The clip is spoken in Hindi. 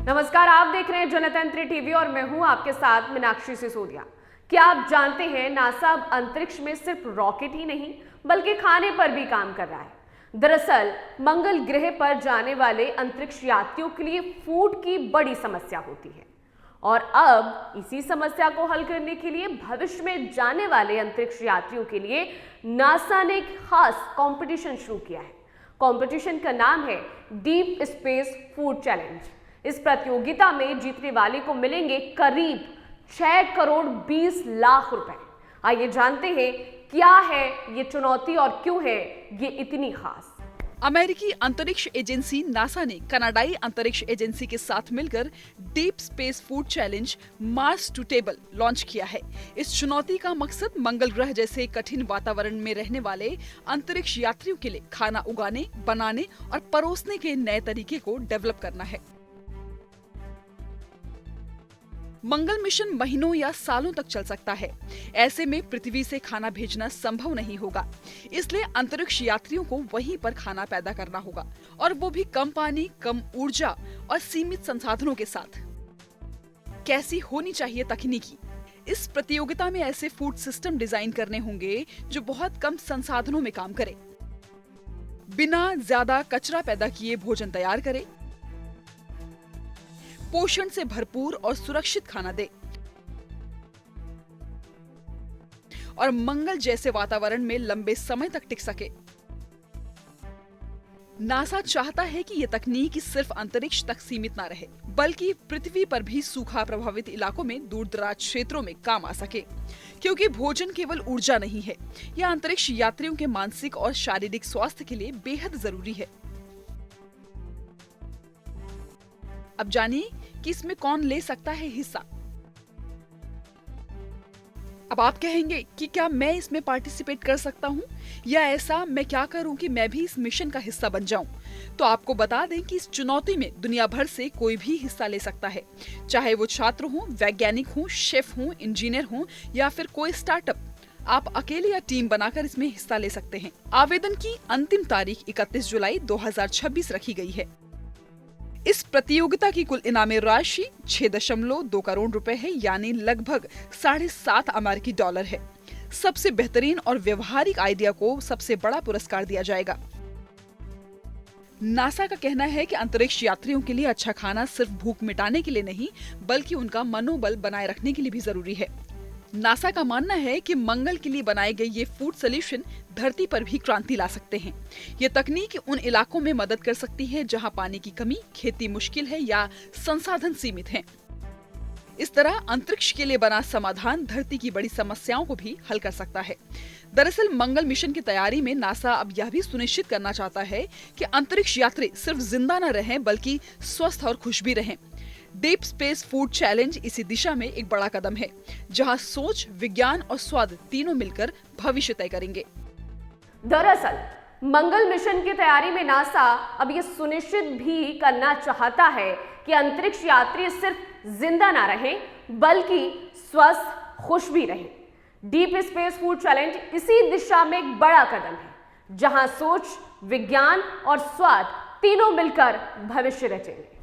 नमस्कार, आप देख रहे हैं जनतंत्र टीवी और मैं हूं आपके साथ मीनाक्षी सिसोदिया। क्या आप जानते हैं नासा अब अंतरिक्ष में सिर्फ रॉकेट ही नहीं बल्कि खाने पर भी काम कर रहा है। दरअसल मंगल ग्रह पर जाने वाले अंतरिक्ष यात्रियों के लिए फूड की बड़ी समस्या होती है और अब इसी समस्या को हल करने के लिए भविष्य में जाने वाले अंतरिक्ष यात्रियों के लिए नासा ने एक खास कंपटीशन शुरू किया है। कंपटीशन का नाम है डीप स्पेस फूड चैलेंज। इस प्रतियोगिता में जीतने वाले को मिलेंगे करीब 6 करोड़ 20 लाख रुपए। आइए जानते हैं क्या है ये चुनौती और क्यों है ये इतनी खास। अमेरिकी अंतरिक्ष एजेंसी नासा ने कनाडाई अंतरिक्ष एजेंसी के साथ मिलकर deep space food challenge Mars to table launch किया है। इस चुनौती का मकसद मंगल ग्रह जैसे कठिन वातावरण में रहने वाले अंतरिक्ष यात्रियों के लिए खाना उगाने, बनाने और परोसने के नए तरीके को डेवलप करना है। मंगल मिशन महीनों या सालों तक चल सकता है। ऐसे में पृथ्वी से खाना भेजना संभव नहीं होगा, इसलिए अंतरिक्ष यात्रियों को वहीं पर खाना पैदा करना होगा और वो भी कम पानी, कम ऊर्जा और सीमित संसाधनों के साथ। कैसी होनी चाहिए तकनीकी? इस प्रतियोगिता में ऐसे फूड सिस्टम डिजाइन करने होंगे जो बहुत कम संसाधनों में काम करे, बिना ज्यादा कचरा पैदा किए भोजन तैयार करे, पोषण से भरपूर और सुरक्षित खाना दे और मंगल जैसे वातावरण में लंबे समय तक टिक सके। नासा चाहता है कि ये तकनीक सिर्फ अंतरिक्ष तक सीमित ना रहे, बल्कि पृथ्वी पर भी सूखा प्रभावित इलाकों में, दूर-दराज क्षेत्रों में काम आ सके, क्योंकि भोजन केवल ऊर्जा नहीं है, यह अंतरिक्ष यात्रियों के मानसिक और शारीरिक स्वास्थ्य के लिए बेहद जरूरी है। अब जानिए कि इसमें कौन ले सकता है हिस्सा। अब आप कहेंगे कि क्या मैं इसमें पार्टिसिपेट कर सकता हूं या ऐसा मैं क्या करूं कि मैं भी इस मिशन का हिस्सा बन जाऊं। तो आपको बता दें कि इस चुनौती में दुनिया भर से कोई भी हिस्सा ले सकता है, चाहे वो छात्र हो, वैज्ञानिक हो, शेफ हो, इंजीनियर हो या फिर कोई स्टार्टअप। आप अकेले या टीम बनाकर इसमें हिस्सा ले सकते हैं। आवेदन की अंतिम तारीख 31 जुलाई 2026 रखी गई है। इस प्रतियोगिता की कुल इनामी राशि 6.2 करोड़ रुपए है, यानी लगभग 7.5 अमेरिकी डॉलर है। सबसे बेहतरीन और व्यवहारिक आइडिया को सबसे बड़ा पुरस्कार दिया जाएगा। नासा का कहना है कि अंतरिक्ष यात्रियों के लिए अच्छा खाना सिर्फ भूख मिटाने के लिए नहीं, बल्कि उनका मनोबल बनाए रखने के लिए भी जरूरी है। नासा का मानना है कि मंगल के लिए बनाए गए ये फूड सॉल्यूशन धरती पर भी क्रांति ला सकते हैं। ये तकनीक उन इलाकों में मदद कर सकती है जहां पानी की कमी, खेती मुश्किल है या संसाधन सीमित हैं। इस तरह अंतरिक्ष के लिए बना समाधान धरती की बड़ी समस्याओं को भी हल कर सकता है। दरअसल मंगल मिशन की तैयारी में नासा अब यह भी सुनिश्चित करना चाहता है कि अंतरिक्ष यात्री सिर्फ जिंदा न रहें बल्कि स्वस्थ और खुश भी रहें। डीप स्पेस फूड चैलेंज इसी दिशा में एक बड़ा कदम है, जहां सोच, विज्ञान और स्वाद तीनों मिलकर भविष्य तय करेंगे। दरअसल मंगल मिशन की तैयारी में नासा अब ये सुनिश्चित भी करना चाहता है कि अंतरिक्ष यात्री सिर्फ जिंदा ना रहें बल्कि स्वस्थ, खुश भी रहें। डीप स्पेस फूड चैलेंज इसी दिशा में एक बड़ा कदम है, जहां सोच, विज्ञान और स्वाद तीनों मिलकर भविष्य रचेंगे।